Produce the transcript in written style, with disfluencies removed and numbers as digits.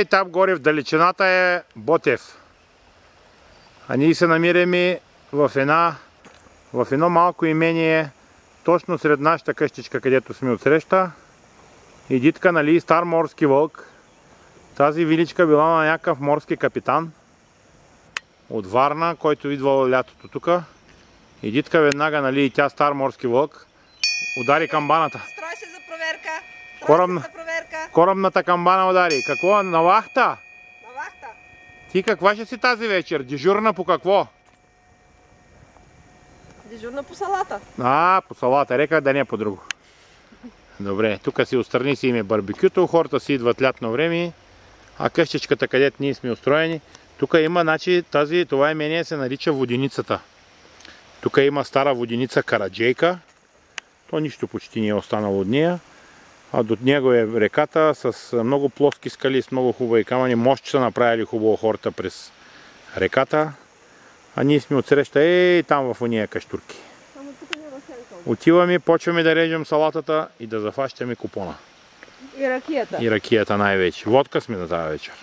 Там горе в далечината е Ботев. А ние се намираме в едно малко имение, точно сред нашата къщичка, където сме отсреща. И Дитка, нали, стар морски вълк. Тази виличка била на някакъв морски капитан от Варна, който идвал лятото тук. И Дитка веднага, нали, и тя стар морски вълк, удари камбаната. Строй се за проверка. Корабната камбана удари. Какво? На вахта? На вахта. Ти каква ще си тази вечер? Дежурна по какво? Дежурна по салата. По салата. Река да не е по друго. Добре, тук си отстрани си име барбекюто, хората си идват лятно време, а къщичката, където ние сме устроени, тук има, значи, това имение се нарича Воденицата. Тук има стара воденица Караджейка, то нищо почти не е останало от нея, а до него е реката с много плоски скали, с много хубави камъни, мощ са направили хубаво хората през реката, а ние сме отсреща там в ония каштурки. Отиваме, почваме да режем салатата и да зафащаме купона. И ракията. И ракията най-вече. Водка сме на тази вечер.